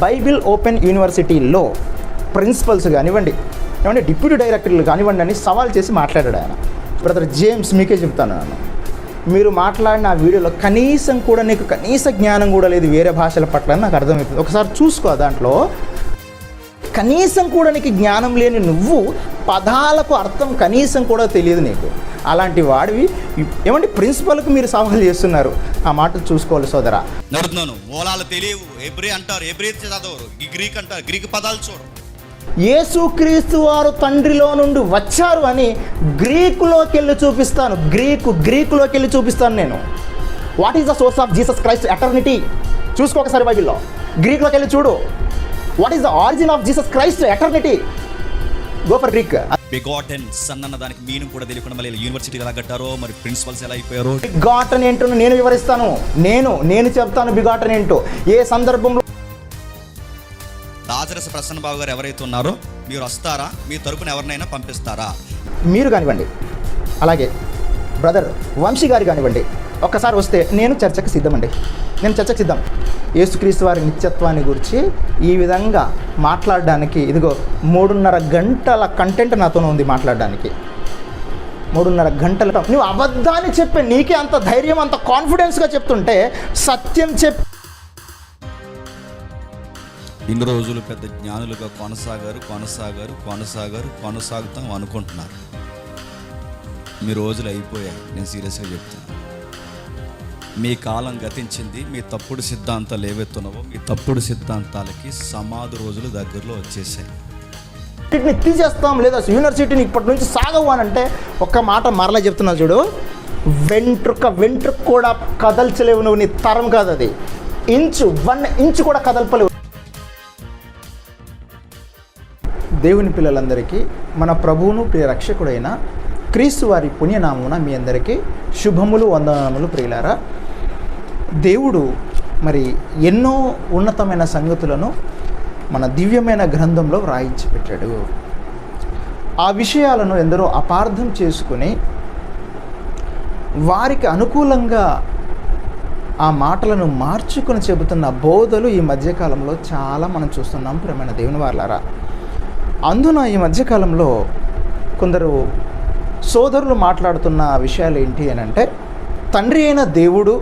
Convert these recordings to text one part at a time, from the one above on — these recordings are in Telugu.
బైబిల్ ఓపెన్ యూనివర్సిటీలో ప్రిన్సిపల్స్ కానివ్వండి, ఏమంటే డిప్యూటీ డైరెక్టర్లు కానివ్వండి అని సవాల్ చేసి మాట్లాడాడు ఆయన. బ్రదర్ జేమ్స్, మీకే చెప్తాను నేను, మీరు మాట్లాడిన ఆ వీడియోలో కనీసం కూడా నీకు కనీస జ్ఞానం కూడా లేదు వేరే భాషల పట్ల అని నాకు అర్థమవుతుంది. ఒకసారి చూసుకో, దాంట్లో కనీసం కూడా నీకు జ్ఞానం లేని నువ్వు పదాలకు అర్థం కనీసం కూడా తెలియదు నీకు. అలాంటి వాడివి ఏమంటే ప్రిన్సిపల్కి మీరు సవాల్ చేస్తున్నారు. ఆ మాట చూసుకోవాలి సోదరా. నడుతున్నాను మూలాలు తెలియవు, ఎబ్రీ అంటారు, ఎబ్రీ చదవరు, గ్రీక్ అంటారు, గ్రీక్ పదాలు చూడరు. యేసుక్రీస్తు వారు తండ్రిలో నుండి వచ్చారు అని గ్రీకులోకి వెళ్ళి చూపిస్తాను. గ్రీకులోకి వెళ్ళి చూపిస్తాను నేను. What is the source of Jesus Christ eternity? చూసుకో ఒకసారి బైబిల్లో, గ్రీక్లోకి వెళ్ళి చూడు. What is the origin of Jesus Christ eternity? Go for Greek. Begotten sun అన్న దానికి మీనింగ్ కూడా తెలియకుండా మళ్ళీ యూనివర్సిటీ ఎలా కట్టారో, మరి ప్రిన్సిపల్స్ ఎలా అయిపోయారో. బిగాటన్ ఏంటో నేను వివరిస్తాను. నేను చెప్తాను బిగాటన్ ఏంటో. ఏ సందర్భంలో దాసరస ప్రసన్న బాబు గారు ఎవరైతే ఉన్నారో మీరు వస్తారా? మీ తరపున ఎవరినైనా పంపిస్తారా? మీరు కానివ్వండి, అలాగే బ్రదర్ వంశీ గారు కానివ్వండి, ఒక్కసారి వస్తే నేను చర్చకు సిద్ధమండి. నేను చర్చకు సిద్ధం. యేసుక్రీస్తు వారి నిత్యత్వాన్ని గురించి ఈ విధంగా మాట్లాడడానికి ఇదిగో 3.5 గంటల కంటెంట్ నాతోనే ఉంది మాట్లాడడానికి. 3.5 గంటల నువ్వు అబద్ధాన్ని చెప్పే నీకే అంత ధైర్యం, అంత కాన్ఫిడెన్స్గా చెప్తుంటే సత్యం చెప్పి ఇన్ని రోజులు పెద్ద జ్ఞానులుగా కొనసాగుతాం అనుకుంటున్నారు. మీ రోజులు అయిపోయాయి. నేను సీరియస్గా చెప్తాను, మీ కాలం గతించింది. మీ తప్పుడు సిద్ధాంతాలు ఏవైతున్నావో మీ తప్పుడు సిద్ధాంతాలకి సమాధి రోజులు దగ్గరలో వచ్చేసాయి. వీటిని తీసేస్తాం లేదా యూనివర్సిటీని ఇప్పటి నుంచి సాగవు అని అంటే ఒక్క మాట మరలా చెప్తున్నా చూడు, వెంట్రుక కూడా కదల్చలేవు నువ్వు. నీ తరం కాదు అది. 1 ఇంచు కూడా కదల్పలేవు. దేవుని పిల్లలందరికీ మన ప్రభువును ప్రియ రక్షకుడైన క్రీస్తు వారి పుణ్యనామమున మీ అందరికీ శుభములు, వందనములు ప్రియులారా. దేవుడు మరి ఎన్నో ఉన్నతమైన సంగతులను మన దివ్యమైన గ్రంథంలో వ్రాయించి పెట్టాడు. ఆ విషయాలను ఎందరో అపార్థం చేసుకుని వారికి అనుకూలంగా ఆ మాటలను మార్చుకొని చెబుతున్న బోధలు ఈ మధ్యకాలంలో చాలా మనం చూస్తున్నాం ప్రియమైన దేవుని వారలారా. అందున ఈ మధ్యకాలంలో కొందరు సోదరులు మాట్లాడుతున్న విషయాలు ఏంటి అని అంటే, తండ్రి అయిన దేవుడు,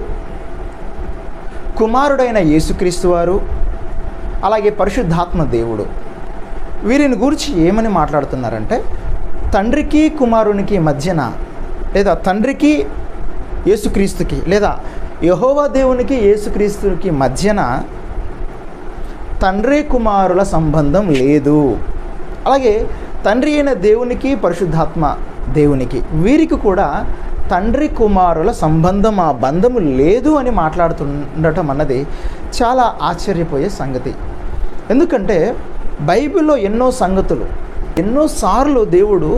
కుమారుడైన యేసుక్రీస్తు వారు, అలాగే పరిశుద్ధాత్మ దేవుడు, వీరిని గురించి ఏమని మాట్లాడుతున్నారంటే, తండ్రికి కుమారునికి మధ్యన, లేదా తండ్రికి యేసుక్రీస్తుకి, లేదా యెహోవా దేవునికి యేసుక్రీస్తుకి మధ్యన తండ్రి కుమారుల సంబంధం లేదు. అలాగే తండ్రి అయిన దేవునికి పరిశుద్ధాత్మ దేవునికి వీరికి కూడా తండ్రి కుమారుల సంబంధం, ఆ బంధము లేదు అని మాట్లాడుతుండటం అన్నది చాలా ఆశ్చర్యపోయే సంగతి. ఎందుకంటే బైబిల్లో ఎన్నో సంగతులు, ఎన్నోసార్లు దేవుడు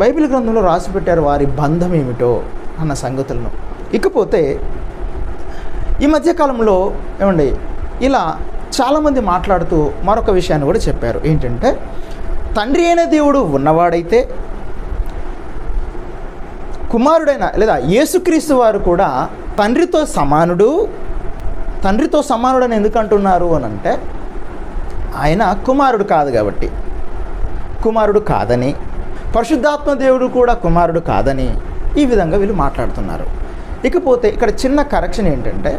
బైబిల్ గ్రంథంలో రాసిపెట్టారు వారి బంధం ఏమిటో అన్న సంగతులను. ఇకపోతే ఈ మధ్యకాలంలో ఏమండి ఇలా చాలామంది మాట్లాడుతూ మరొక విషయాన్ని కూడా చెప్పారు. ఏంటంటే, తండ్రి అయిన దేవుడు ఉన్నవాడైతే కుమారుడైన లేదా యేసుక్రీస్తు వారు కూడా తండ్రితో సమానుడని ఎందుకు అంటున్నారు అని అంటే, ఆయన కుమారుడు కాదు కాబట్టి, కుమారుడు కాదని, పరిశుద్ధాత్మ దేవుడు కూడా కుమారుడు కాదని ఈ విధంగా వీళ్ళు మాట్లాడుతున్నారు. ఇకపోతే ఇక్కడ చిన్న కరెక్షన్ ఏంటంటే,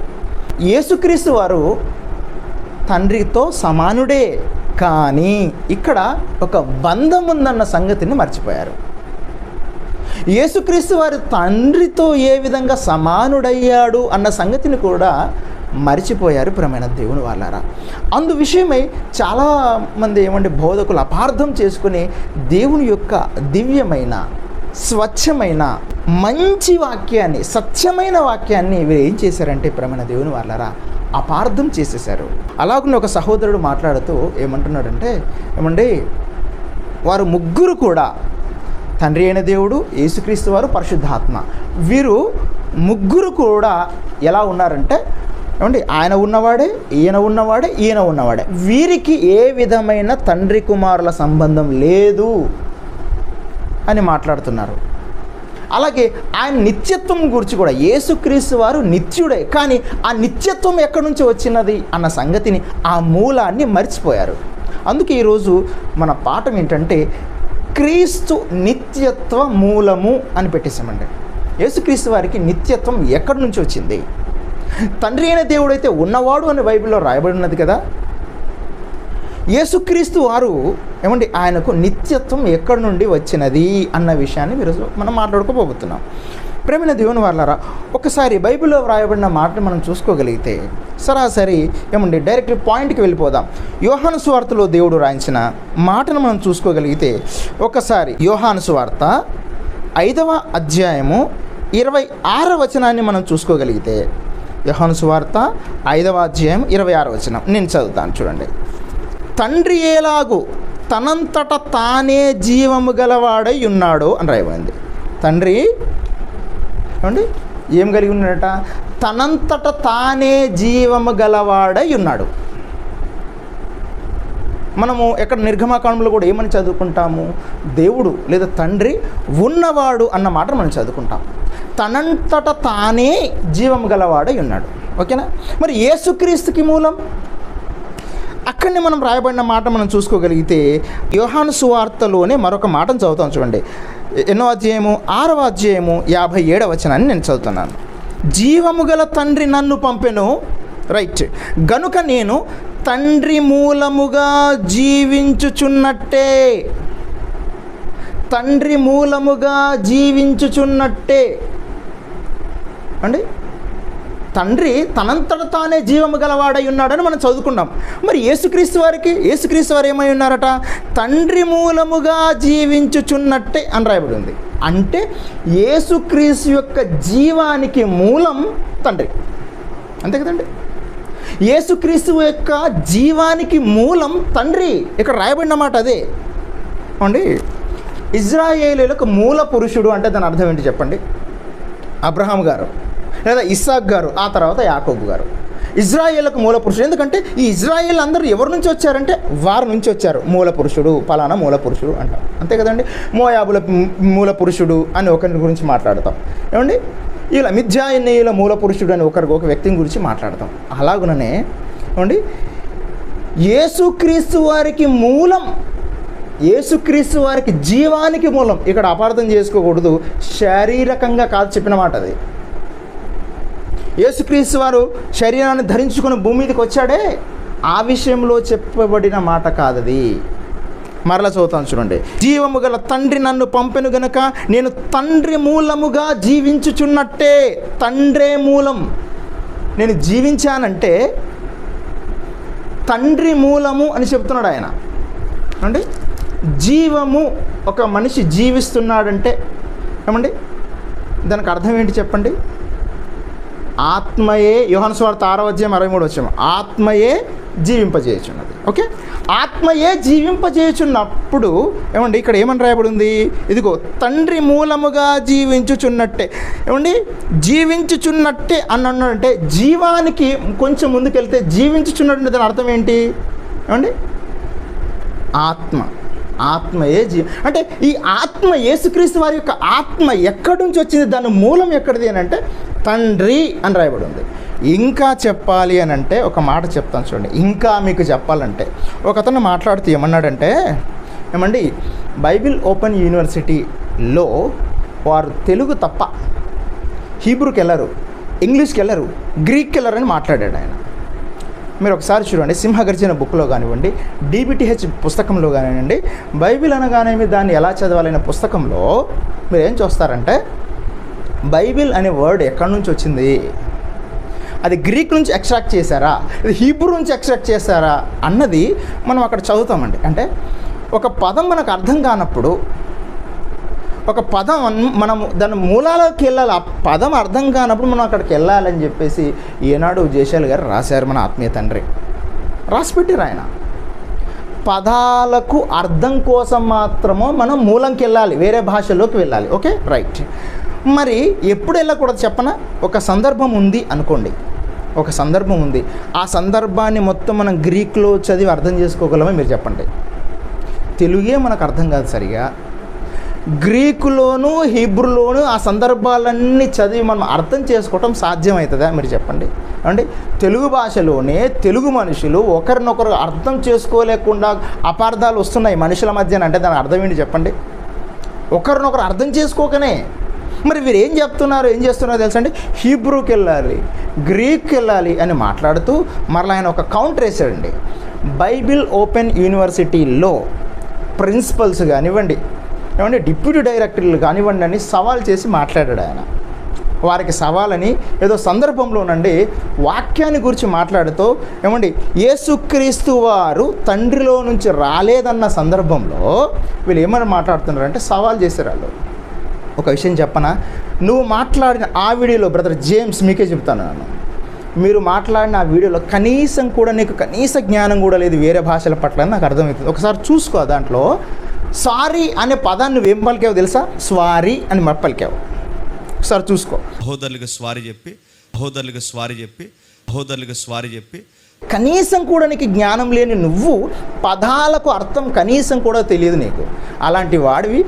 యేసుక్రీస్తు వారు తండ్రితో సమానుడే, కానీ ఇక్కడ ఒక బంధం ఉందన్న సంగతిని మర్చిపోయారు. యేసుక్రీస్తు వారి తండ్రితో ఏ విధంగా సమానుడయ్యాడు అన్న సంగతిని కూడా మర్చిపోయారు ప్రియమైన దేవుని వాళ్ళారా. అందు విషయమై చాలామంది ఏమంటే బోధకులు అపార్థం చేసుకుని దేవుని యొక్క దివ్యమైన, స్వచ్ఛమైన, మంచి వాక్యాన్ని, సత్యమైన వాక్యాన్ని వీరు ఏం చేశారంటే ప్రియమైన దేవుని వాళ్ళారా అపార్థం చేసేశారు. అలాగే ఒక సహోదరుడు మాట్లాడుతూ ఏమంటున్నాడంటే, ఏమండి వారు ముగ్గురు కూడా తండ్రి అయిన దేవుడు, యేసుక్రీస్తు వారు, పరిశుద్ధాత్మ, వీరు ముగ్గురు కూడా ఎలా ఉన్నారంటే, ఏమండి ఆయన ఉన్నవాడే, ఈయన ఉన్నవాడే, ఈయన ఉన్నవాడే, వీరికి ఏ విధమైన తండ్రి కుమారుల సంబంధం లేదు అని మాట్లాడుతున్నారు. అలాగే ఆయన నిత్యత్వం గురించి కూడా, యేసుక్రీస్తు వారు నిత్యుడే, కానీ ఆ నిత్యత్వం ఎక్కడి నుంచి వచ్చినది అన్న సంగతిని, ఆ మూలాన్ని మర్చిపోయారు. అందుకే ఈరోజు మన పాఠం ఏంటంటే క్రీస్తు నిత్యత్వ మూలము అని పెట్టేశామండి. యేసుక్రీస్తు వారికి నిత్యత్వం ఎక్కడి నుంచి వచ్చింది? తండ్రి అయిన దేవుడైతే ఉన్నవాడు అని బైబిల్లో రాయబడి ఉన్నది కదా. యేసుక్రీస్తు వారు ఏమండి ఆయనకు నిత్యత్వం ఎక్కడి నుండి వచ్చినది అన్న విషయాన్ని ఈరోజు మనం మాట్లాడుకోబోతున్నాం. ప్రేమైన దేవుని వాళ్ళారా, ఒకసారి బైబిల్లో వ్రాయబడిన మాటను మనం చూసుకోగలిగితే సరాసరి ఏమండి డైరెక్ట్ పాయింట్కి వెళ్ళిపోదాం. యోహాను సువార్తలో దేవుడు రాయించిన మాటను మనం చూసుకోగలిగితే ఒకసారి యోహాను సువార్త 5వ అధ్యాయము 26వ వచనాన్ని మనం చూసుకోగలిగితే, యోహాను సువార్త 5వ అధ్యాయం 26వ వచనం నేను చదువుతాను చూడండి. తండ్రి ఏలాగు తనంతట తానే జీవము గలవాడై ఉన్నాడు అని రాయబడింది. తండ్రి ఏమండి ఏం కలిగి ఉన్నాడట? తనంతట తానే జీవము గలవాడై ఉన్నాడు. మనము ఎక్కడ నిర్గమాకాండంలో కూడా ఏమని చదువుకుంటాము? దేవుడు లేదా తండ్రి ఉన్నవాడు అన్న మాట మనం చదువుకుంటాం. తనంతట తానే జీవము గలవాడై ఉన్నాడు. ఓకేనా? మరి యేసుక్రీస్తుకి మూలం అక్కడనే మనం రాయబడిన మాట మనం చూసుకోగలిగితే యోహాను సువార్తలోనే మరొక మాటను చదువుతాం చూడండి. ఎన్నో అధ్యాయము 6వ అధ్యాయము 57వ వచనాన్ని నేను చదువుతున్నాను. జీవము గల తండ్రి నన్ను పంపెను, రైట్, గనుక నేను తండ్రి మూలముగా జీవించుచున్నట్టే, తండ్రి మూలముగా జీవించుచున్నట్టే అండి. తండ్రి తనంతట తానే జీవము గలవాడై ఉన్నాడని మనం చదువుకున్నాం. మరి యేసుక్రీస్తు వారు ఏమై ఉన్నారట? తండ్రి మూలముగా జీవించుచున్నట్టే అని రాయబడి ఉంది. అంటే యేసుక్రీస్తు యొక్క జీవానికి మూలం తండ్రి, అంతే కదండి. యేసుక్రీస్తు యొక్క జీవానికి మూలం తండ్రి. ఇక్కడ రాయబడిన మాట అదే అండి. ఇజ్రాయేలీలకు మూల పురుషుడు అంటే దాని అర్థం ఏంటి చెప్పండి? అబ్రహాం గారు లేదా ఇస్సాక్ గారు, ఆ తర్వాత యాకోబు గారు. ఇజ్రాయేళ్లకు మూల పురుషుడు. ఎందుకంటే ఈ ఇజ్రాయేల్ అందరూ ఎవరి నుంచి వచ్చారంటే వారి నుంచి వచ్చారు. మూల పురుషుడు, పలానా మూల పురుషుడు అంటాం, అంతే కదండి. మోయాబుల మూల పురుషుడు అని ఒకరి గురించి మాట్లాడతాం ఏమండి. ఇలా మిద్యానీయుల మూల పురుషుడు అని ఒక వ్యక్తిని గురించి మాట్లాడతాం. అలాగుననే ఏమండి యేసుక్రీస్తు వారికి మూలం, యేసుక్రీస్తు వారికి జీవానికి మూలం. ఇక్కడ అపార్థం చేసుకోకూడదు, శారీరకంగా కాదు చెప్పిన మాట అది. యేసుక్రీస్తు వారు శరీరాన్ని ధరించుకుని భూమి మీదకి వచ్చాడే, ఆ విషయంలో చెప్పబడిన మాట కాదది. మరలా చదువుతాను చూడండి. జీవము గల తండ్రి నన్ను పంపెను గనుక నేను తండ్రి మూలముగా జీవించుచున్నట్టే. తండ్రే మూలం. నేను జీవించానంటే తండ్రి మూలము అని చెప్తున్నాడు ఆయన అండి. జీవము, ఒక మనిషి జీవిస్తున్నాడంటే ఏమండి దానికి అర్థం ఏంటి చెప్పండి? ఆత్మయే, యోహాను సువార్త 6వ అధ్యాయం 63వ వచనం, ఆత్మయే జీవింపజేయుచున్నది. ఓకే, ఆత్మయే జీవింపజేయుచున్నప్పుడు ఏమండి ఇక్కడ ఏమని రాయబడి ఉంది? ఇదిగో తండ్రి మూలముగా జీవించుచున్నట్టే. ఏమండి జీవించుచున్నట్టే అన్నాడంటే జీవానికి కొంచెం ముందుకెళ్తే జీవించుచున్నట్టు దాని అర్థం ఏంటి ఏమండి? ఆత్మయే అంటే ఈ ఆత్మ, యేసుక్రీస్తు వారి యొక్క ఆత్మ ఎక్కడి నుంచి వచ్చింది? దాని మూలం ఎక్కడిది అని అంటే తండ్రి అని రాయబడి ఉంది. ఇంకా చెప్పాలి అని అంటే ఒక మాట చెప్తాను చూడండి. ఇంకా మీకు చెప్పాలంటే ఒకతను మాట్లాడుతూ ఏమన్నాడంటే ఏమండి బైబిల్ ఓపెన్ యూనివర్సిటీలో వారు తెలుగు తప్ప హీబ్రూకి వెళ్ళరు, ఇంగ్లీష్కి వెళ్ళరు, గ్రీక్కి వెళ్ళరు అని మాట్లాడాడు ఆయన. మీరు ఒకసారి చూడండి, సింహగర్జన బుక్లో కానివ్వండి, DBTH పుస్తకంలో కానివ్వండి, బైబిల్ అనగానే దాన్ని ఎలా చదవాలనే పుస్తకంలో మీరు ఏం చూస్తారంటే బైబిల్ అనే వర్డ్ ఎక్కడి నుంచి వచ్చింది, అది గ్రీక్ నుంచి ఎక్స్ట్రాక్ట్ చేశారా, ఇది హీబ్రూ నుంచి ఎక్స్ట్రాక్ట్ చేశారా అన్నది మనం అక్కడ చదువుతామండి. అంటే ఒక పదం మనకు అర్థం కానప్పుడు, ఒక పదం మనం దాని మూలాలకు వెళ్ళాలి, ఆ పదం అర్థం కానప్పుడు మనం అక్కడికి వెళ్ళాలని చెప్పేసి ఈనాడు జయశాల్ గారు రాశారు. మన ఆత్మీయ తండ్రి రాసిపెట్టిరు ఆయన. పదాలకు అర్థం కోసం మాత్రమో మనం మూలంకి వెళ్ళాలి, వేరే భాషలోకి వెళ్ళాలి. Okay, right. మరి ఎప్పుడు వెళ్ళకూడదు చెప్పనా? ఒక సందర్భం ఉంది అనుకోండి, ఒక సందర్భం ఉంది, ఆ సందర్భాన్ని మొత్తం మనం గ్రీక్లో చదివి అర్థం చేసుకోగలమో మీరు చెప్పండి? తెలుగే మనకు అర్థం కాదు సరిగా, గ్రీకులోను హీబ్రూలోను ఆ సందర్భాలన్నీ చదివి మనం అర్థం చేసుకోవటం సాధ్యమవుతుందా మీరు చెప్పండి? అంటే తెలుగు భాషలోనే తెలుగు మనుషులు ఒకరినొకరు అర్థం చేసుకోలేకుండా అపార్థాలు వస్తున్నాయి మనుషుల మధ్యన. అంటే దాని అర్థం ఏంటి చెప్పండి? ఒకరినొకరు అర్థం చేసుకోకనే. మరి వీరు ఏం చెప్తున్నారు, ఏం చేస్తున్నారో తెలుసా అండి? హీబ్రూకి వెళ్ళాలి, గ్రీక్కి వెళ్ళాలి అని మాట్లాడుతూ మరలా ఆయన ఒక కౌంటర్ వేసాడండి. బైబిల్ ఓపెన్ యూనివర్సిటీలో ప్రిన్సిపల్స్ కానివ్వండి, ఏమంటే డిప్యూటీ డైరెక్టర్లు కానివ్వండి అని సవాల్ చేసి మాట్లాడాడు ఆయన. వారికి సవాలని ఏదో సందర్భంలోనండి వాక్యాన్ని గురించి మాట్లాడుతూ ఏమండి యేసుక్రీస్తు వారు తండ్రిలో నుంచి రాలేదన్న సందర్భంలో వీళ్ళు ఏమని మాట్లాడుతున్నారంటే సవాల్ చేశారు వాళ్ళు. ఒక విషయం చెప్పనా, నువ్వు మాట్లాడిన ఆ వీడియోలో బ్రదర్ జేమ్స్ మీకే చెప్తాను నేను, మీరు మాట్లాడిన ఆ వీడియోలో కనీసం కూడా నీకు కనీస జ్ఞానం కూడా లేదు వేరే భాషల పట్ల అని నాకు అర్థమవుతుంది. ఒకసారి చూసుకో, దాంట్లో సారీ అనే పదాన్ని నువ్వేం పలికావు తెలుసా? స్వారీ అని పలికావు. ఒకసారి చూసుకో. సహోదరులకు స్వారీ చెప్పి కనీసం కూడా నీకు జ్ఞానం లేని నువ్వు పదాలకు అర్థం కనీసం కూడా తెలియదు నీకు. అలాంటి వాడివి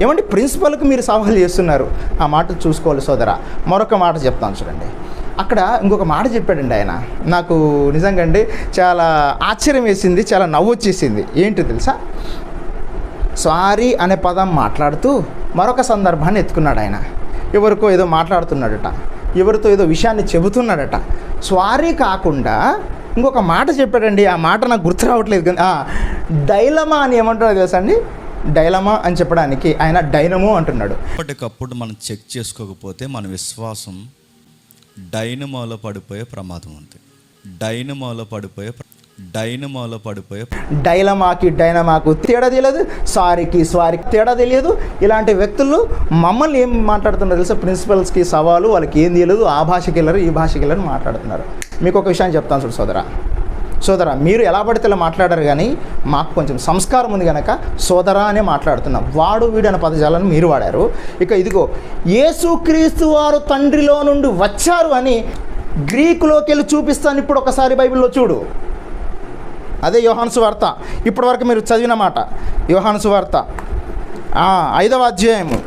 ఏమంటే ప్రిన్సిపల్కి మీరు సవాల్ చేస్తున్నారు. ఆ మాట చూసుకోవాలి సోదరా. మరొక మాట చెప్తాను చూడండి. అక్కడ ఇంకొక మాట చెప్పాడండి ఆయన, నాకు నిజంగా అండి చాలా ఆశ్చర్యం వేసింది, చాలా నవ్వు వచ్చేసింది. ఏంటి తెలుసా? సారీ అనే పదం మాట్లాడుతూ మరొక సందర్భాన్ని ఎత్తుకున్నాడు ఆయన. ఎవరికో ఏదో మాట్లాడుతున్నాడట, ఎవరితో ఏదో విషయాన్ని చెబుతున్నాడట. సారీ కాకుండా ఇంకొక మాట చెప్పాడండి. ఆ మాట నాకు గుర్తు రావట్లేదు కానీ డైలమా అని ఏమంటాడో తెలుసా అండి? డైలమా అని చెప్పడానికి ఆయన డైనమో అంటున్నాడు. అప్పటికప్పుడు మనం చెక్ చేసుకోకపోతే మన విశ్వాసం డైనమోలో పడిపోయే ప్రమాదం ఉంది. డైలమాకి డైనమాకు తేడా తెలియదు, సారీకి తేడా తెలియదు. ఇలాంటి వ్యక్తులు మమ్మల్ని ఏం మాట్లాడుతున్నారు తెలుసా? ప్రిన్సిపల్స్కి సవాలు, వాళ్ళకి ఏం తెలియదు, ఆ భాషకి వెళ్ళరు ఈ భాషకి వెళ్ళరు మాట్లాడుతున్నారు. మీకు ఒక విషయాన్ని చెప్తాను చూడు సోదరా, మీరు ఎలా పడితే ఇలా మాట్లాడారు కానీ మాకు కొంచెం సంస్కారం ఉంది కనుక సోదరా అనే మాట్లాడుతున్నాం. వాడు వీడు అనే పదజాలను మీరు వాడారు. ఇక ఇదిగో యేసుక్రీస్తు వారు తండ్రిలో నుండి వచ్చారు అని గ్రీకులోకి వెళ్ళి చూపిస్తాను. ఇప్పుడు ఒకసారి బైబిల్లో చూడు. అదే యోహాను సువార్త, ఇప్పటి వరకు మీరు చదివిన మాట. యోహాను సువార్త 5వ అధ్యాయము.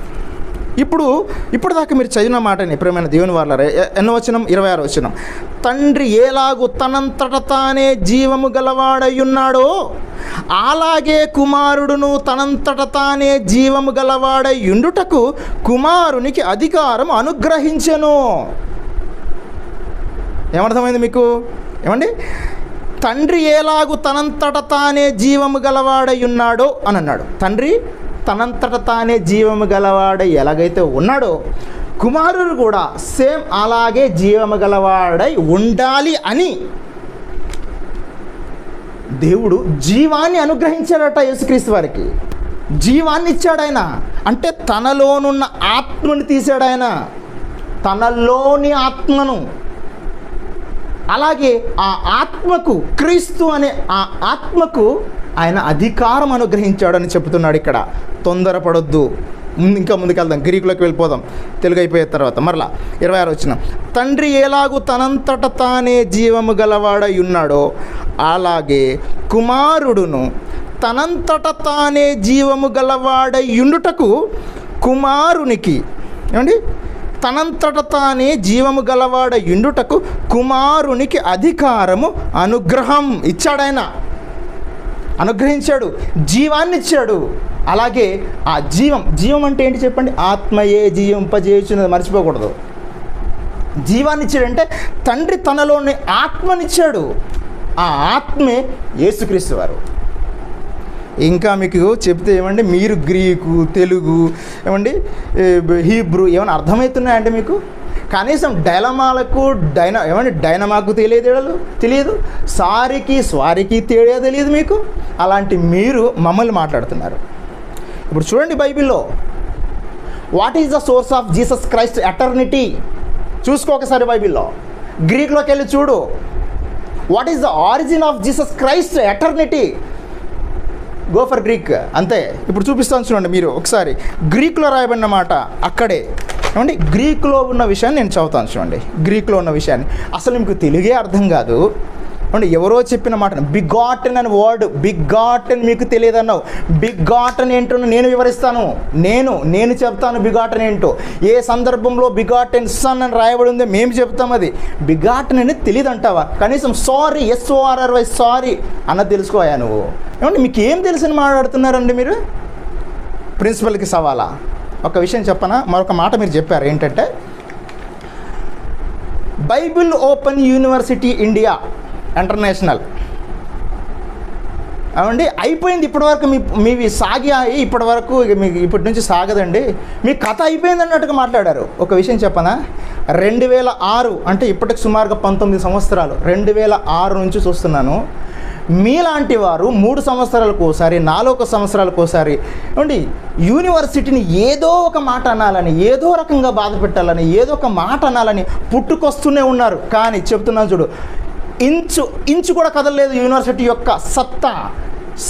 ఇప్పుడు దాకా మీరు చదివిన మాటని ప్రియమైన దేవుని వాళ్ళారా. ఎన్నో వచనం? 26వ వచనం. తండ్రి ఏలాగు తనంతట తానే జీవము గలవాడయ్యున్నాడో అలాగే కుమారుడును తనంతట తానే జీవము గలవాడయ్యుండుటకు కుమారునికి అధికారం అనుగ్రహించెను. ఏమర్థమైంది మీకు? ఏమండి? తండ్రి ఏలాగు తనంతట తానే జీవము గలవాడై ఉన్నాడో అని అన్నాడు. తండ్రి తనంతట తానే జీవము గలవాడై ఎలాగైతే ఉన్నాడో కుమారుడు కూడా సేమ్ అలాగే జీవము గలవాడై ఉండాలి అని దేవుడు జీవాన్ని అనుగ్రహించాడట. యేసుక్రీస్తు వారికి జీవాన్ని ఇచ్చాడు ఆయన. అంటే తనలోనున్న ఆత్మను తీశాడు ఆయన, తనలోని ఆత్మను. అలాగే ఆ ఆత్మకు, క్రీస్తు అనే ఆ ఆత్మకు ఆయన అధికారం అనుగ్రహించాడని చెప్తున్నాడు ఇక్కడ. తొందరపడొద్దు, ఇంకా ముందుకెళ్దాం, గ్రీకులోకి వెళ్ళిపోదాం తెలుగు అయిపోయిన తర్వాత. మరలా 26వ వచనం. తండ్రి ఎలాగూ తనంతట తానే జీవము గలవాడై ఉన్నాడో అలాగే కుమారుడును తనంతట తానే జీవము గలవాడై ఉండుటకు కుమారునికి, ఏమండి, తనంతట తానే జీవము గలవాడ ఇండుటకు కుమారునికి అధికారము అనుగ్రహం ఇచ్చాడాయన. అనుగ్రహించాడు, జీవాన్ని ఇచ్చాడు. అలాగే ఆ జీవం అంటే ఏంటి చెప్పండి? ఆత్మయే జీవింపజేయుచున్నది, మర్చిపోకూడదు. జీవాన్ని ఇచ్చాడంటే తండ్రి తనలోని ఆత్మనిచ్చాడు. ఆ ఆత్మే యేసుక్రీస్తు వారు. ఇంకా మీకు చెప్తే ఏమండి, మీరు గ్రీకు, తెలుగు, ఏమండి హీబ్రూ ఏమైనా అర్థమవుతున్నాయంటే మీకు? కనీసం డైలమాలకు డైనమాకు తెలియదు, స్వారీకి తేడా తెలియదు మీకు. అలాంటి మీరు మమ్మల్ని మాట్లాడుతున్నారు. ఇప్పుడు చూడండి బైబిల్లో, what is the source of Jesus Christ eternity? చూసుకో ఒకసారి బైబిల్లో. గ్రీక్లోకి వెళ్ళి చూడు, what is the origin of Jesus Christ eternity? Go for Greek, అంతే. ఇప్పుడు చూపిస్తాను చూడండి మీరు ఒకసారి. గ్రీక్లో రాయబడిన మాట అక్కడే. ఏమండి, గ్రీక్లో ఉన్న విషయాన్ని నేను చదువుతాను చూడండి. గ్రీక్లో ఉన్న విషయాన్ని అసలు మీకు తెలుగే అర్థం కాదు, అంటే ఎవరో చెప్పిన మాట, బిగాటన్ అని వర్డ్, బిగాటన్ మీకు తెలియదన్నావు. బిగాటన్ ఏంటో నేను వివరిస్తాను, నేను చెప్తాను బిగాటన్ ఏంటో. ఏ సందర్భంలో బిగాటన్ సన్ అని రాయబడి ఉందో మేము చెప్తాం. అది బిగాటన్ అనేది తెలియదు అంటావా? కనీసం సారీ, SORRY సారీ అన్నది తెలుసుకోయా నువ్వు? ఏమంటే మీకు ఏం తెలిసిన మాట్లాడుతున్నారండి మీరు? ప్రిన్సిపల్కి సవాలా? ఒక విషయం చెప్పనా, మరొక మాట మీరు చెప్పారు ఏంటంటే, Bible open university India international అవండి అయిపోయింది. ఇప్పటివరకు మీవి సాగాయి, ఇప్పటివరకు మీకు ఇప్పటి నుంచి సాగదండి, మీ కథ అయిపోయింది అన్నట్టుగా మాట్లాడారు. ఒక విషయం చెప్పనా, 2006 అంటే ఇప్పటికి సుమారుగా 19 సంవత్సరాలు, 2006 నుంచి చూస్తున్నాను. మీలాంటి వారు 3 సంవత్సరాలకు ఒకసారి, 4 సంవత్సరాలకు ఒకసారి ఏమండి యూనివర్సిటీని ఏదో ఒక మాట అనాలని, ఏదో రకంగా బాధ పెట్టాలని, ఏదో ఒక మాట అనాలని పుట్టుకొస్తూనే ఉన్నారు. కానీ చెప్తున్నాను చూడు, ఇంచు కూడా కదలలేదు యూనివర్సిటీ యొక్క సత్తా,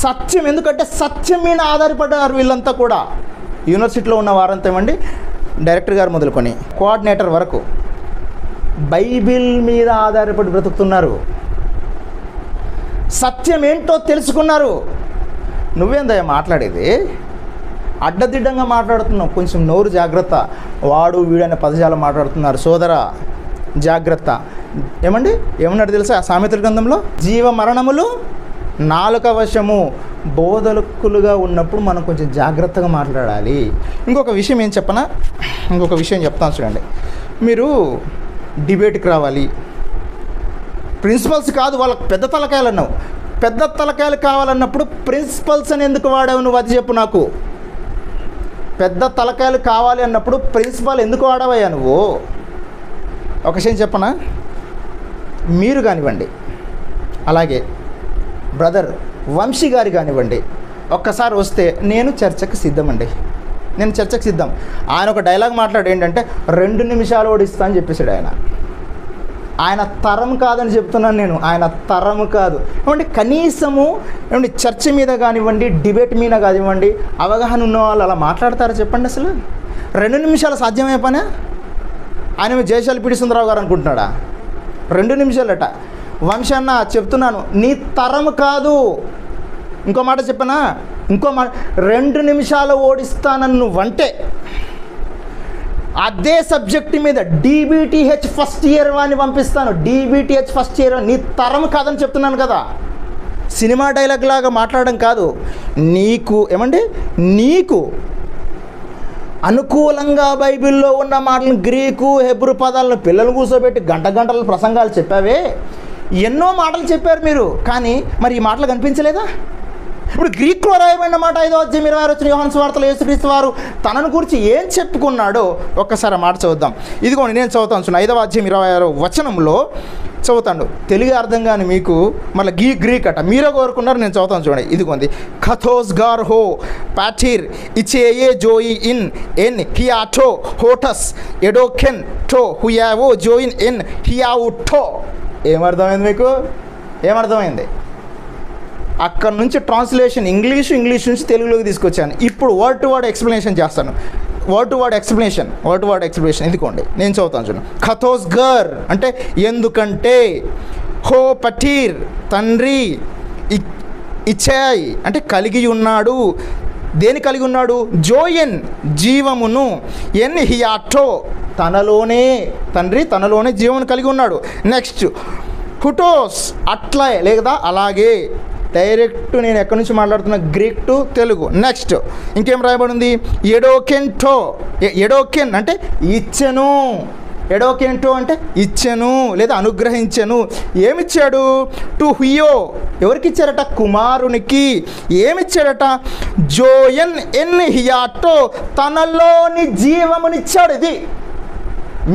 సత్యం. ఎందుకంటే సత్యం మీద ఆధారపడ్డారు వీళ్ళంతా కూడా. యూనివర్సిటీలో ఉన్న వారంతా ఏమండి, డైరెక్టర్ గారు మొదలుకొని కోఆర్డినేటర్ వరకు బైబిల్ మీద ఆధారపడి బ్రతుకుతున్నారు. సత్యం ఏంటో తెలుసుకున్నారు. నువ్వేందయ్యా మాట్లాడేది? అడ్డదిడ్డంగా మాట్లాడుతున్నావు. కొంచెం నోరు జాగ్రత్త. వాడు వీడనే పదజాలం మాట్లాడుతున్నారు. సోదరా జాగ్రత్త. ఏమన్నాడు తెలుసా ఆ సామెతల గ్రంథంలో? జీవ మరణములు నాలుక వశము. బోధకులుగా ఉన్నప్పుడు మనం కొంచెం జాగ్రత్తగా మాట్లాడాలి. ఇంకొక విషయం ఏం చెప్పనా, ఇంకొక విషయం చెప్తాను చూడండి. మీరు డిబేట్కి రావాలి, ప్రిన్సిపల్స్ కాదు, వాళ్ళకి పెద్ద తలకాయలు అన్నావు. పెద్ద తలకాయలు కావాలన్నప్పుడు ప్రిన్సిపల్స్ అని ఎందుకు వాడావు నువ్వు? అది చెప్పు నాకు. పెద్ద తలకాయలు కావాలి అన్నప్పుడు ప్రిన్సిపల్ ఎందుకు వాడవయ్యా నువ్వు? ఒక విషయం చెప్పనా, మీరు కానివ్వండి, అలాగే బ్రదర్ వంశీ గారి కానివ్వండి, ఒక్కసారి వస్తే నేను చర్చకు సిద్ధమండి, నేను చర్చకు సిద్ధం. ఆయన ఒక డైలాగ్ మాట్లాడు ఏంటంటే 2 నిమిషాలు ఓడిస్తా అని చెప్పేశాడు. ఆయన తరం కాదని చెప్తున్నాను నేను, ఆయన తరం కాదు. ఏమంటే కనీసము చర్చ మీద కానివ్వండి, డిబేట్ మీద కానివ్వండి, అవగాహన ఉన్న వాళ్ళు అలా మాట్లాడతారా చెప్పండి? అసలు 2 నిమిషాలు సాధ్యమే పనే? ఆయన జయశాలి పిడి సుందరరావు గారు అనుకుంటున్నాడా? 2 నిమిషాలట. వంశన్న చెప్తున్నాను, నీ తరం కాదు. ఇంకో మాట చెప్పనా, ఇంకో మాట, 2 నిమిషాలు ఓడిస్తానని నువ్వంటే అదే సబ్జెక్టు మీద DBTH ఫస్ట్ ఇయర్ వాడిని పంపిస్తాను. DBTH ఫస్ట్ ఇయర్ నీ తరం కాదని చెప్తున్నాను కదా. సినిమా డైలాగ్ లాగా మాట్లాడడం కాదు. నీకు అనుకూలంగా బైబిల్లో ఉన్న మాటలను, గ్రీకు హెబ్రు పదాలను పిల్లలు కూర్చోబెట్టి గంటల ప్రసంగాలు చెప్పావే. ఎన్నో మాటలు చెప్పారు మీరు, కానీ మరి ఈ మాటలు కనిపించలేదా? ఇప్పుడు గ్రీక్లో రాయబడిన మాట 5వ అధ్యాయం 26 వచ్చిన యోహాను సువార్తలో యేసుక్రీస్తు వారు తనను గురించి ఏం చెప్పుకున్నాడో ఒక్కసారి మాట చదువుదాం. ఇదిగోండి నేను చదువుతాను చూడండి. 5వ అధ్యాయం 26వ వచనంలో చదువుతాను. తెలుగు అర్థం కానీ మీకు మళ్ళీ గ్రీక్ అట మీరే కోరుకున్నారు, నేను చదువుతాను చూడండి. ఇదిగోండి, ఖథోస్ గార్ హో పాఠిర్ ఇచేయే జోయి ఇన్ ఎన్ హియాటో హోటస్ ఎడోకెన్ టో హుయావో జోయిన్ ఎన్ హియావుటో. ఏమర్థమైంది మీకు? ఏమర్థమైంది? అక్కడ నుంచి ట్రాన్స్లేషన్ ఇంగ్లీష్ నుంచి తెలుగులోకి తీసుకొచ్చాను. ఇప్పుడు వర్డ్ టు వర్డ్ ఎక్స్ప్లెనేషన్ చేస్తాను. వర్డ్ టు వర్డ్ ఎక్స్ప్లెనేషన్ ఇదిగోండి నేను చదువుతాను చూడండి. ఖథోస్ గర్ అంటే ఎందుకంటే, హో పఠీర్ తండ్రి, ఇచ్చాయ్ అంటే కలిగి ఉన్నాడు. దేని కలిగి ఉన్నాడు? జోయన్ జీవమును, ఎన్ హియాటో తనలోనే, తండ్రి తనలోనే జీవమును కలిగి ఉన్నాడు. నెక్స్ట్ హుటోస్ అట్లా లేదా అలాగే. డైరెక్ట్ నేను ఎక్కడి నుంచి మాట్లాడుతున్నా, గ్రీక్ టు తెలుగు. నెక్స్ట్ ఇంకేం రాయబడి ఉంది? ఎడోకెన్ అంటే ఇచ్చెను. ఎడోకెంటో అంటే ఇచ్చెను లేదా అనుగ్రహించెను. ఏమిచ్చాడు? టు హుయో ఎవరికి ఇచ్చారట? కుమారునికి. ఏమిచ్చాడట? జోయన్ ఎన్ హియాటో తనలోని జీవమునిచ్చాడు. ఇది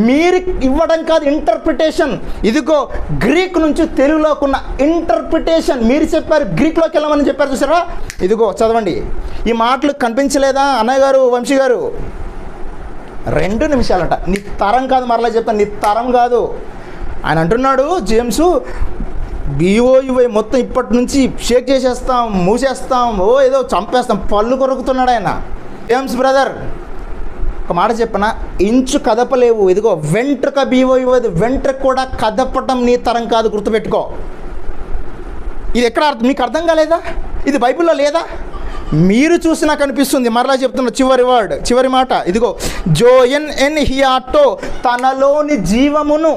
మీరు ఇవ్వడం కాదు, ఇంటర్ప్రిటేషన్. ఇదిగో గ్రీక్ నుంచి తెలుగులోకున్న ఇంటర్ప్రిటేషన్. మీరు చెప్పారు గ్రీక్లోకి వెళ్ళమని చెప్పారు, చూసారా? ఇదిగో చదవండి. ఈ మాటలు కనిపించలేదా అన్నయ్య గారు, వంశీ గారు? 2 నిమిషాలట. నీ తరం కాదు, మరలా చెప్తాను, నీ తరం కాదు. ఆయన అంటున్నాడు జేమ్స్, BOUY మొత్తం ఇప్పటి నుంచి షేక్ చేసేస్తాం, మూసేస్తాం, ఏదో చంపేస్తాం, పళ్ళు కొరుకుతున్నాడు ఆయన. జేమ్స్ బ్రదర్ ఒక మాట చెప్పనా, ఇంచు కదపలేవు. ఇదిగో వెంట్రుక BOUY, వెంట్రుక కూడా కదపటం నీ తరం కాదు, గుర్తుపెట్టుకో. ఇది ఎక్కడ మీకు అర్థం కాలేదా? ఇది బైబిల్లో లేదా? మీరు చూసినా కనిపిస్తుంది. మరలా చెప్తున్న చివరి మాట ఇదిగో, జోయన్ ఎన్ హియాటో, తనలోని జీవమును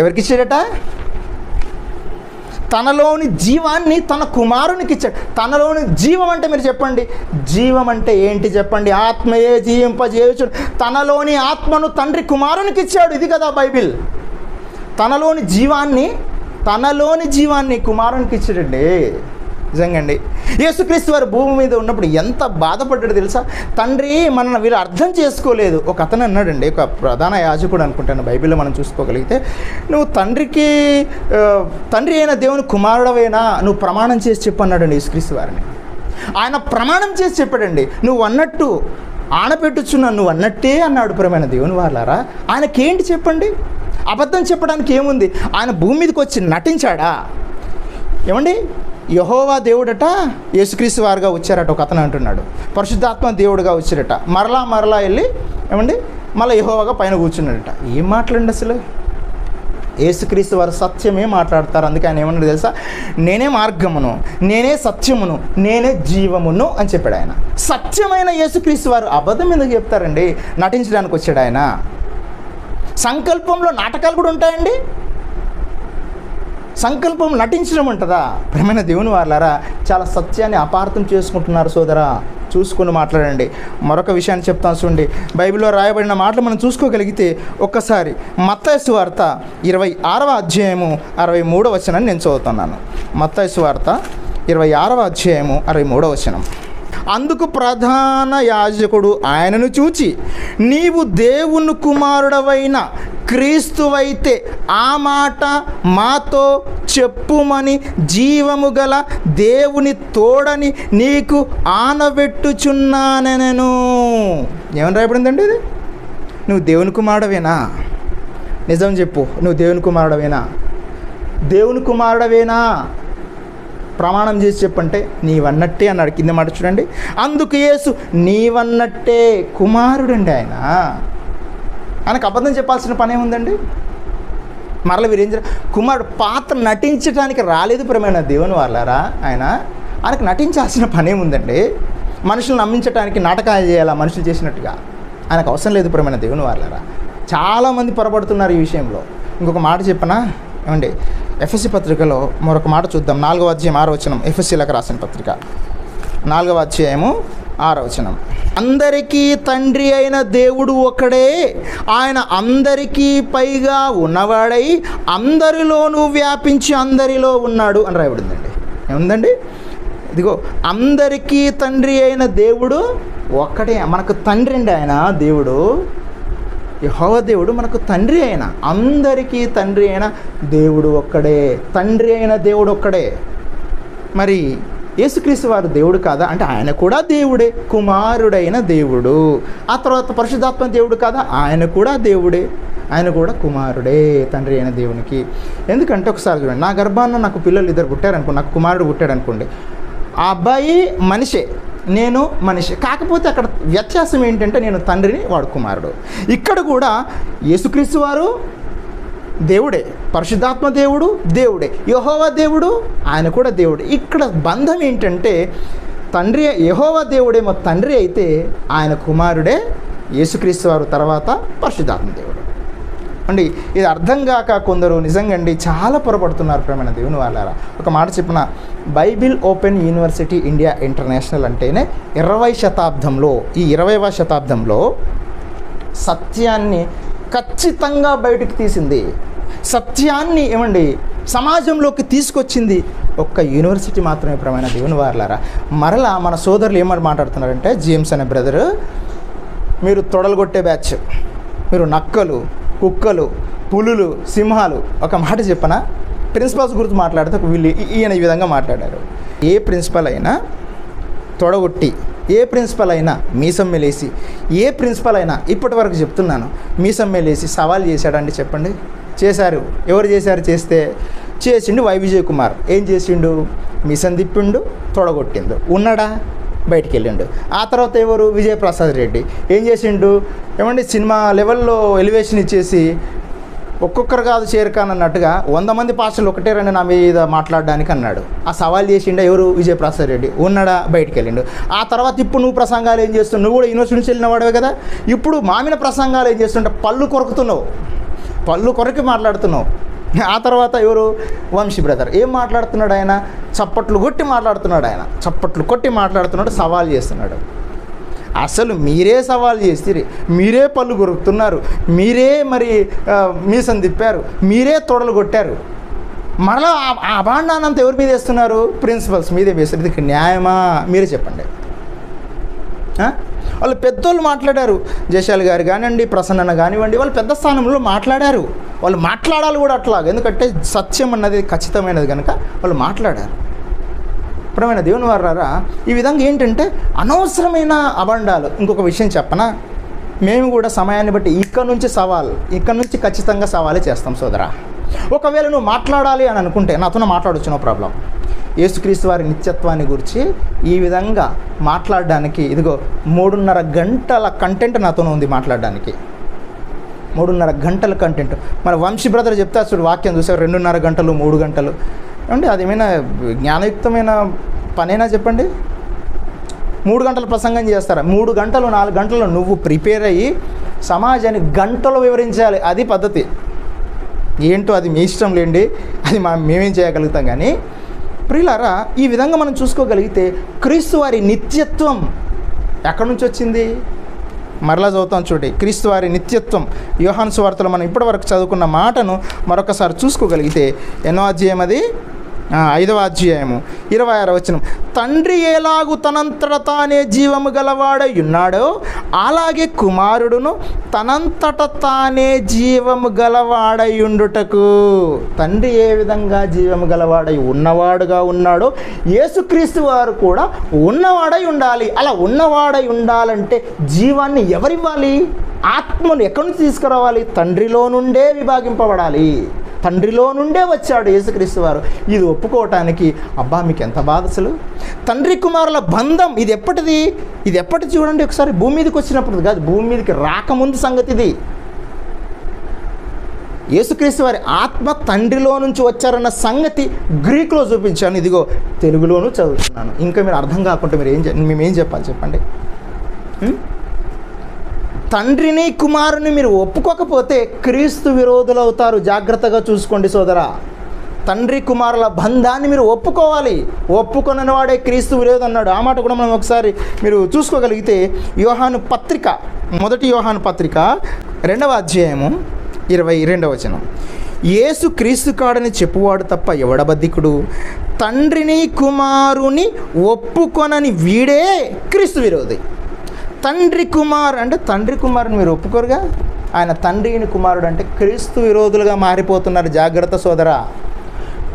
ఎవరికి ఇచ్చాడట? తనలోని జీవాన్ని తన కుమారునికి ఇచ్చాడు. తనలోని జీవం అంటే మీరు చెప్పండి, జీవం అంటే ఏంటి చెప్పండి? ఆత్మయే జీవింపజేయుచు, తనలోని ఆత్మను తండ్రి కుమారునికి ఇచ్చాడు. ఇది కదా బైబిల్. తనలోని జీవాన్ని కుమారునికి ఇచ్చాడండి. నిజంగా అండి, యేసుక్రీస్తు వారు భూమి మీద ఉన్నప్పుడు ఎంత బాధపడ్డాడు తెలుసా? తండ్రి మనల్ని వీళ్ళు అర్థం చేసుకోలేదు. ఒక అతను అన్నాడండి, ఒక ప్రధాన యాజకుడు అనుకుంటాను, బైబిల్లో మనం చూసుకోగలిగితే, నువ్వు తండ్రి అయిన దేవుని కుమారుడవేనా, నువ్వు ప్రమాణం చేసి చెప్పు అన్నాడండి యేసుక్రీస్తు వారిని. ఆయన ప్రమాణం చేసి చెప్పాడండి, నువ్వు అన్నట్టు ఆనపెట్టుచున్నాను, నువ్వు అన్నట్టే అన్నాడు. ప్రియమైన దేవుని వాళ్ళారా, ఆయనకేంటి చెప్పండి? అబద్ధం చెప్పడానికి ఏముంది? ఆయన భూమి మీదకి వచ్చి నటించాడా? ఏమండి, యెహోవా దేవుడట యేసుక్రీస్తు వారుగా వచ్చారట. ఒక అతను అంటున్నాడు పరిశుద్ధాత్మ దేవుడుగా వచ్చారట. మరలా వెళ్ళి ఏమండి మళ్ళీ యెహోవాగా పైన కూర్చున్నాడట. ఏం మాట్లాడండి అసలు? యేసుక్రీస్తు వారు సత్యమే మాట్లాడతారు. అందుకే ఆయన ఏమన్నాడు తెలుసా? నేనే మార్గమును, నేనే సత్యమును, నేనే జీవమును అని చెప్పాడు ఆయన. సత్యమైన యేసుక్రీస్తు వారు అబద్ధం ఎందుకు చెప్తారండి? నటించడానికి వచ్చాడు ఆయన. సంకల్పంలో నాటకాలు కూడా ఉంటాయండి. సంకల్పం నటించడం ఉంటుందా? ప్రియమైన దేవుని వాళ్ళారా, చాలా సత్యాన్ని అపార్థం చేసుకుంటున్నారు సోదరా. చూసుకుని మాట్లాడండి. మరొక విషయాన్ని చెప్తాను చూడండి. బైబిల్లో రాయబడిన మాటలు మనం చూసుకోగలిగితే ఒక్కసారి మత్తయి సువార్త 26వ అధ్యాయము 63వ వచనాన్ని నేను చదువుతున్నాను. మత్తయి సువార్త 26వ అధ్యాయము 63వ వచనం. అందుకు ప్రధాన యాజకుడు ఆయనను చూచి, నీవు దేవుని కుమారుడవైన క్రీస్తువైతే ఆ మాట మాతో చెప్పుమని జీవము గల దేవుని తోడని నీకు ఆనబెట్టుచున్నానెను. ఏమని రాయబడిందండి ఇది? నువ్వు దేవుని కుమారుడవేనా? నిజం చెప్పు, నువ్వు దేవుని కుమారుడవేనా? దేవుని కుమారుడవేనా? ప్రమాణం చేసి చెప్పంటే నీవన్నట్టే అన్నాడు. కింద మాట చూడండి. అందుకు యేసు నీవన్నట్టే కుమారుడండి ఆయన. ఆయనకు అబద్ధం చెప్పాల్సిన పని ఏముందండి? మరలా వీరేం చేయాలి? కుమారుడు పాత్ర నటించడానికి రాలేదు. ప్రియమైన దేవుని వాళ్ళారా, ఆయనకు నటించాల్సిన పని ఏముందండి? మనుషులు నమ్మించడానికి నాటకాలు చేయాలా మనుషులు చేసినట్టుగా? ఆయనకు అవసరం లేదు. ప్రియమైన దేవుని వాళ్ళారా, చాలామంది పొరపడుతున్నారు ఈ విషయంలో. ఇంకొక మాట చెప్పనా ఏమండి? ఎఫెసీ పత్రికలో మరొక మాట చూద్దాం. 4వ అధ్యాయం 6వ వచనం. ఎఫెసీలకు రాసిన పత్రిక 4వ అధ్యాయము 6వ వచనం. అందరికీ తండ్రి అయిన దేవుడు ఒకడే, ఆయన అందరికీ పైగా ఉన్నవాడై అందరిలోనూ వ్యాపించి అందరిలో ఉన్నాడు అని రాయబడిందండి. ఏముందండి? ఇదిగో, అందరికీ తండ్రి అయిన దేవుడు ఒక్కడే. మనకు తండ్రి అండి ఆయన దేవుడు. యెహోవా దేవుడు మనకు తండ్రి అయిన, అందరికీ తండ్రి అయిన దేవుడు ఒక్కడే. తండ్రి అయిన దేవుడు ఒక్కడే. మరి యేసుక్రీస్తు వారు దేవుడు కాదా అంటే ఆయన కూడా దేవుడే, కుమారుడైన దేవుడు. ఆ తర్వాత పరిశుద్ధాత్మ దేవుడు కాదా? ఆయన కూడా దేవుడే, ఆయన కూడా కుమారుడే తండ్రి అయిన దేవునికి. ఎందుకంటే ఒకసారి చూడండి, నా గర్భాన్న నాకు పిల్లలు 2 పుట్టారనుకోండి, నాకు కుమారుడు పుట్టాడు అనుకోండి. ఆ అబ్బాయి మనిషే, నేను మనిషి. కాకపోతే అక్కడ వ్యత్యాసం ఏంటంటే నేను తండ్రిని, వాడు కుమారుడు. ఇక్కడ కూడా యేసుక్రీస్తు వారు దేవుడే, పరిశుద్ధాత్మ దేవుడు దేవుడే, యెహోవా దేవుడు ఆయన కూడా దేవుడే. ఇక్కడ బంధం ఏంటంటే తండ్రి, యెహోవా దేవుడేమో తండ్రి అయితే ఆయన కుమారుడే యేసుక్రీస్తు వారు, తర్వాత పరిశుద్ధాత్మ దేవుడు అండి. ఇది అర్థం కాక కొందరు నిజంగా అండి చాలా పొరపడుతున్నారు ప్రేమైన దేవుని వాళ్ళారా. ఒక మాట చెప్పిన, Bible open university India international అంటేనే 20వ శతాబ్దంలో, ఈ 20వ శతాబ్దంలో సత్యాన్ని ఖచ్చితంగా బయటికి తీసింది, సత్యాన్ని ఏమండి సమాజంలోకి తీసుకొచ్చింది ఒక్క యూనివర్సిటీ మాత్రమే ప్రియమైన దేవుని వారలారా. మరలా మన సోదరులు ఏమని మాట్లాడుతున్నారంటే, జేమ్స్ అనే బ్రదరు, మీరు తొడలు కొట్టే బ్యాచ్, మీరు నక్కలు, కుక్కలు, పులులు, సింహాలు. ఒక మాట చెప్పనా, ప్రిన్సిపల్స్ గురించి మాట్లాడితే వీళ్ళు ఈయన ఈ విధంగా మాట్లాడారు. ఏ ప్రిన్సిపల్ అయినా తొడగొట్టి, ఏ ప్రిన్సిపల్ అయినా మీసం మెలేసి, ఏ ప్రిన్సిపల్ అయినా ఇప్పటి వరకు చెప్తున్నాను మీసం మెలేసి సవాల్ చేశాడండి చెప్పండి? చేశారు. ఎవరు చేశారు? చేసిండు విజయ్ కుమార్. ఏం చేసిండు? మీసం తిప్పిండు, తొడగొట్టిండు. ఉన్నాడా? బయటికి వెళ్ళిండు. ఆ తర్వాత ఎవరు? విజయప్రసాద్ రెడ్డి. ఏం చేసిండు? ఏమండి సినిమా లెవెల్లో ఎలివేషన్ ఇచ్చేసి ఒక్కొక్కరు కాదు చేరకాన్ అన్నట్టుగా 100 మంది పాస్టర్లు ఒకటే రండి నా మీద మాట్లాడడానికి అన్నాడు. ఆ సవాల్ చేసిండా ఎవరు? విజయప్రసాద్ రెడ్డి. ఉన్నాడా? బయటికి వెళ్ళిండు. ఆ తర్వాత ఇప్పుడు నువ్వు ప్రసంగాలు ఏం చేస్తున్నావు? నువ్వు కూడా యూనివర్సిటీ నుంచి వెళ్ళిన వాడవే కదా. ఇప్పుడు మామిన ప్రసంగాలు ఏం చేస్తుంటే పళ్ళు కొరుకుతున్నావు, పళ్ళు కొరికి మాట్లాడుతున్నావు. ఆ తర్వాత ఎవరు? వంశీ బ్రదర్. ఏం మాట్లాడుతున్నాడు ఆయన? చప్పట్లు కొట్టి మాట్లాడుతున్నాడు. ఆయన చప్పట్లు కొట్టి మాట్లాడుతున్నాడు, సవాల్ చేస్తున్నాడు. అసలు మీరే సవాల్ చేసిరి, మీరే పళ్ళు కొరుకుతున్నారు, మీరే మరి మీసం తిప్పారు, మీరే తొడలు కొట్టారు. మరలా ఆ అభాండానంతా ఎవరి మీద వేస్తున్నారు? ప్రిన్సిపల్స్ మీదే వేస్తారు. ఇది న్యాయమా? మీరే చెప్పండి. వాళ్ళు పెద్దోళ్ళు మాట్లాడారు. జయశాలి గారు కానివ్వండి, ప్రసన్న కానివ్వండి, వాళ్ళు పెద్ద స్థానంలో మాట్లాడారు. వాళ్ళు మాట్లాడాలి కూడా అట్లాగా, ఎందుకంటే సత్యం అన్నది ఖచ్చితమైనది కనుక వాళ్ళు మాట్లాడారు. ప్రియమైన దేవుని వారారా, ఈ విధంగా ఏంటంటే అనవసరమైన అబండాలు. ఇంకొక విషయం చెప్పనా, మేము కూడా సమయాన్ని బట్టి ఇక్కడ నుంచి ఖచ్చితంగా సవాలే చేస్తాం సోదరా. ఒకవేళ నువ్వు మాట్లాడాలి అని అనుకుంటే నాతో మాట్లాడొచ్చు, నో ప్రాబ్లం. యేసుక్రీస్తు వారి నిత్యత్వాన్ని గురించి ఈ విధంగా మాట్లాడడానికి ఇదిగో 3.5 గంటల కంటెంట్ నాతో ఉంది మాట్లాడడానికి. 3.5 గంటల కంటెంట్. మన వంశీ బ్రదర్ చెప్తా చూడు, వాక్యం చూసారు, 2.5 గంటలు 3 గంటలు. ఏమంటే అదేమైనా జ్ఞానయుక్తమైన పనేనా చెప్పండి? 3 గంటల ప్రసంగం చేస్తారా? 3 గంటలు 4 గంటలు నువ్వు ప్రిపేర్ అయ్యి సమాజాన్ని గంటలో వివరించాలి. అది పద్ధతి. ఏంటో అది మీ ఇష్టం లేండి, అది మేమేం చేయగలుగుతాం. కానీ ప్రియులారా, ఈ విధంగా మనం చూసుకోగలిగితే క్రీస్తు వారి నిత్యత్వం ఎక్కడి నుంచి వచ్చింది? మరలా చదువుతాం చూడండి. క్రీస్తు వారి నిత్యత్వం యోహాను సువార్తలో మనం ఇప్పటివరకు చదువుకున్న మాటను మరొకసారి చూసుకోగలిగితే ఎన్నో అధ్యాయం అది? 5వ అధ్యాయము 26వ వచనం. తండ్రి ఎలాగు తనంతట తానే జీవము గలవాడై ఉన్నాడో అలాగే కుమారుడును తనంతట తానే జీవము గలవాడై ఉండుటకు. తండ్రి ఏ విధంగా జీవము గలవాడై ఉన్నవాడుగా ఉన్నాడో యేసుక్రీస్తు వారు కూడా ఉన్నవాడై ఉండాలి. అలా ఉన్నవాడై ఉండాలంటే జీవాన్ని ఎవరివ్వాలి? ఆత్మను ఎక్కడి నుంచి తీసుకురావాలి? తండ్రిలో నుండే విభాగింపబడాలి. తండ్రిలో నుండే వచ్చాడు యేసుక్రీస్తు వారు. ఇది ఒప్పుకోవటానికి అబ్బా మీకు ఎంత బాధ అసలు. తండ్రి కుమారుల బంధం ఇది ఎప్పటిది? ఇది ఎప్పటి చూడండి ఒకసారి. భూమి మీదకి వచ్చినప్పుడు కాదు, భూమి మీదకి రాకముందు సంగతి ఇది. యేసుక్రీస్తు వారి ఆత్మ తండ్రిలో నుంచి వచ్చారన్న సంగతి గ్రీకులో చూపించాను, ఇదిగో తెలుగులోనూ చదువుతున్నాను. ఇంకా మీరు అర్థం కాకుంటే మేమేం చెప్పాలి చెప్పండి? తండ్రిని కుమారుని మీరు ఒప్పుకోకపోతే క్రీస్తు విరోధులు అవుతారు. జాగ్రత్తగా చూసుకోండి సోదరా. తండ్రి కుమారుల బంధాన్ని మీరు ఒప్పుకోవాలి. ఒప్పుకొనని వాడే క్రీస్తు విరోధి అన్నాడు. ఆ మాట కూడా మనం ఒకసారి మీరు చూసుకోగలిగితే యోహాను పత్రిక, 1 యోహాను పత్రిక 2వ అధ్యాయము 22వ వచనం. యేసు క్రీస్తు కాడని చెప్పువాడు తప్ప ఎవడబద్ధికుడు? తండ్రిని కుమారుని ఒప్పుకొనని వీడే క్రీస్తు విరోధి. తండ్రి కుమారు అంటే తండ్రి కుమారుని మీరు ఒప్పుకోరుగా. ఆయన తండ్రిని కుమారుడు అంటే క్రీస్తు విరోధులుగా మారిపోతున్నారు. జాగ్రత్త సోదరా.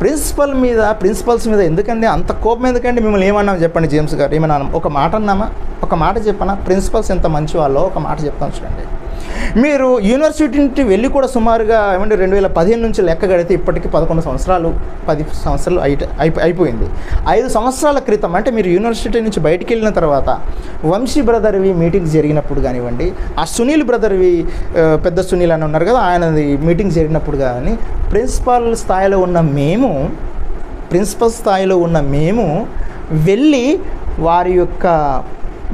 ప్రిన్సిపల్స్ మీద ఎందుకండి అంత కోపం? ఎందుకండి? మిమ్మల్ని ఏమన్నాం చెప్పండి జేమ్స్ గారు? ఏమన్నా ఒక మాట అన్నామా? ఒక మాట చెప్పనా? ప్రిన్సిపల్స్ ఎంత మంచి వాళ్ళో ఒక మాట చెప్తాను చూడండి. మీరు యూనివర్సిటీ నుంచి వెళ్ళి కూడా సుమారుగా 2015 నుంచి లెక్క గడితే ఇప్పటికీ 11 సంవత్సరాలు 10 సంవత్సరాలు అయిపోయింది. 5 సంవత్సరాల క్రితం అంటే మీరు యూనివర్సిటీ నుంచి బయటికి వెళ్ళిన తర్వాత వంశీ బ్రదర్వి మీటింగ్స్ జరిగినప్పుడు కానివ్వండి, ఆ సునీల్ బ్రదర్వి పెద్ద సునీల్ అని ఉన్నారు కదా, ఆయనది మీటింగ్ జరిగినప్పుడు కానీ ప్రిన్సిపల్ స్థాయిలో ఉన్న మేము వెళ్ళి వారి యొక్క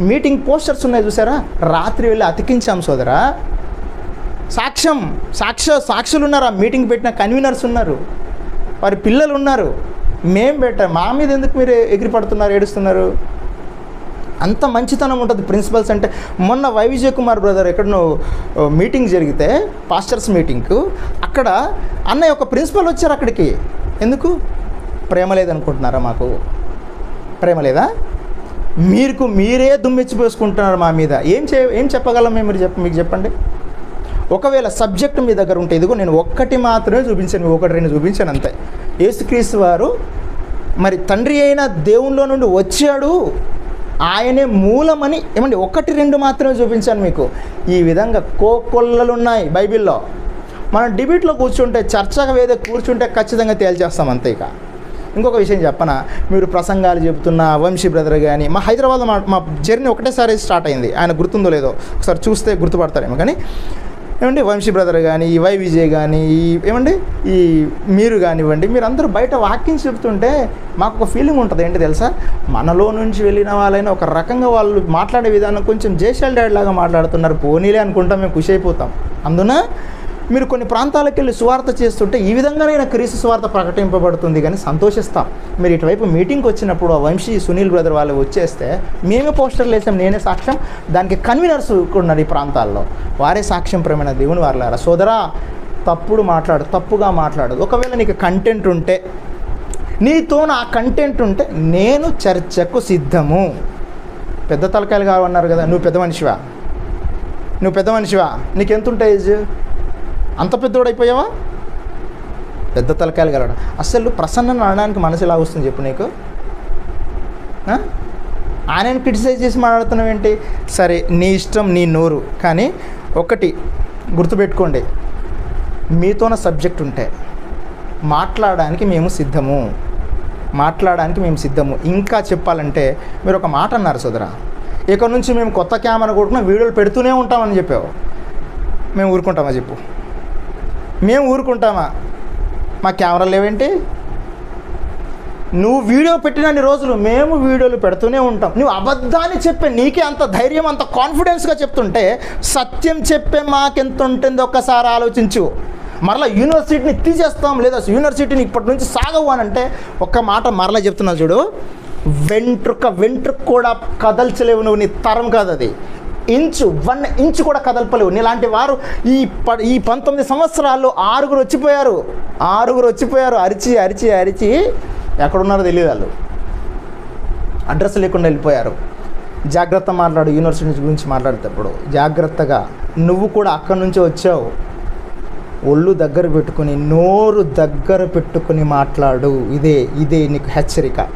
మీటింగ్ పోస్టర్స్ ఉన్నాయి చూసారా, రాత్రి వెళ్ళి అతికించాం సోదరా. సాక్షులు ఉన్నారు. ఆ మీటింగ్ పెట్టిన కన్వీనర్స్ ఉన్నారు, వారి పిల్లలు ఉన్నారు. మేం పెట్టాం. మా మీద ఎందుకు మీరు ఎగిరిపడుతున్నారు, ఏడుస్తున్నారు? అంత మంచితనం ఉంటుంది ప్రిన్సిపల్స్ అంటే. మొన్న విజయ్ కుమార్ బ్రదర్ ఎక్కడనో మీటింగ్ జరిగితే, పాస్టర్స్ మీటింగ్కు, అక్కడ అన్నయ్య ఒక ప్రిన్సిపల్ వచ్చారు అక్కడికి. ఎందుకు? ప్రేమ లేదనుకుంటున్నారా? మాకు ప్రేమ లేదా? మీరే దుమ్మెచ్చిపోసుకుంటున్నారు మా మీద. ఏం చెప్పగలం మేము? మీకు చెప్పండి. ఒకవేళ సబ్జెక్టు మీ దగ్గర ఉంటే, ఇదిగో నేను ఒక్కటి మాత్రమే చూపించాను, 1-2 చూపించాను అంతే. యేసుక్రీస్తు వారు మరి తండ్రి అయిన దేవునిలో నుండి వచ్చాడు, ఆయనే మూలమని 1-2 మాత్రమే చూపించాను మీకు. ఈ విధంగా కోకొల్లలు ఉన్నాయి బైబిల్లో. మనం డిబేట్లో కూర్చుంటే, చర్చగా వేదే కూర్చుంటే ఖచ్చితంగా తేల్చేస్తాం అంతే. ఇక ఇంకొక విషయం చెప్పనా, మీరు ప్రసంగాలు చెబుతున్న వంశీ బ్రదర్ కానీ, మా హైదరాబాద్లో మా జర్నీ ఒకటేసారి స్టార్ట్ అయింది. ఆయన గుర్తుందో లేదో ఒకసారి చూస్తే గుర్తుపడతారేమో. కానీ ఏమండి వంశీ బ్రదర్ కానీ, ఈ వై విజయ్ కానీ, ఏమండి ఈ మీరు కానివ్వండి, మీరందరూ బయట వాక్యం చెప్తుంటే మాకు ఒక ఫీలింగ్ ఉంటుంది. ఏంటి తెలుసా, మనలో నుంచి వెళ్ళిన వాళ్ళైనా ఒక రకంగా వాళ్ళు మాట్లాడే విధానం కొంచెం జేషల్ డాడ్ లాగా మాట్లాడుతున్నారు, పోనీలే అనుకుంటాం, మేము ఖుషి అయిపోతాం. అందున మీరు కొన్ని ప్రాంతాలకు వెళ్ళి సువార్త చేస్తుంటే ఈ విధంగానైనా క్రీస్తు సువార్త ప్రకటింపబడుతుంది కానీ సంతోషిస్తాం. మీరు ఇటువైపు మీటింగ్కి వచ్చినప్పుడు ఆ వంశీ సునీల్ బ్రదర్ వాళ్ళు వచ్చేస్తే మేమే పోస్టర్లు వేసాం, నేనే సాక్ష్యం, దానికి కన్వీనర్స్ ఉన్నారు ఈ ప్రాంతాల్లో, వారే సాక్ష్యం ప్రేమైన దేవుని వారలారా. సోదరా, తప్పుగా మాట్లాడు. ఒకవేళ నీకు కంటెంట్ ఉంటే, నీతో ఆ కంటెంట్ ఉంటే నేను చర్చకు సిద్ధము. పెద్ద తలకాయలు కావన్నారు కదా, నువ్వు పెద్ద మనిషివా, నీకెంత ఉంటాయి ఏజ్, అంత పెద్దోడైపోయావా? పెద్ద తలకాయలు కలవడం. అసలు ప్రసన్నను అనడానికి మనసు ఎలా వస్తుంది చెప్పు నీకు? ఆయనను క్రిటిసైజ్ చేసి మాట్లాడుతున్నావు ఏంటి? సరే, నీ ఇష్టం, నీ నోరు. కానీ ఒకటి గుర్తుపెట్టుకోండి, మీతోన సబ్జెక్ట్ ఉంటే మాట్లాడడానికి మేము సిద్ధము. ఇంకా చెప్పాలంటే మీరు ఒక మాట అన్నారు సోదరా, ఇక్కడ నుంచి మేము కొత్త కెమెరా కొట్టుకున్నా వీడియోలు పెడుతూనే ఉంటామని చెప్పావు. మేము ఊరుకుంటామా చెప్పు? మా కెమెరాలు లేవేంటి? నువ్వు వీడియో పెట్టినన్ని రోజులు మేము వీడియోలు పెడుతూనే ఉంటాం. నువ్వు అబద్ధాన్ని చెప్పే నీకే అంత ధైర్యం, అంత కాన్ఫిడెన్స్గా చెప్తుంటే సత్యం చెప్పే మాకెంత ఉంటుందో ఒక్కసారి ఆలోచించు. మరలా యూనివర్సిటీని తీసేస్తాం, లేదా యూనివర్సిటీని ఇప్పటి నుంచి సాగవు అని అంటే ఒక్క మాట మరలా చెప్తున్నా చూడు, వెంట్రుక కూడా కదల్చలేవు నువ్వు, నీ తరం కాదు అది. 1 ఇంచు కూడా కదల్పలేవు. నీలాంటి వారు ఈ 19 సంవత్సరాల్లో 6 వచ్చిపోయారు. అరిచి ఎక్కడున్నారో తెలియదు, వాళ్ళు అడ్రస్ లేకుండా వెళ్ళిపోయారు. జాగ్రత్త మాట్లాడు, యూనివర్సిటీ గురించి మాట్లాడేటప్పుడు జాగ్రత్తగా. నువ్వు కూడా అక్కడి నుంచి వచ్చావు, ఒళ్ళు దగ్గర పెట్టుకుని, నోరు దగ్గర పెట్టుకుని మాట్లాడు. ఇదే నీకు హెచ్చరిక.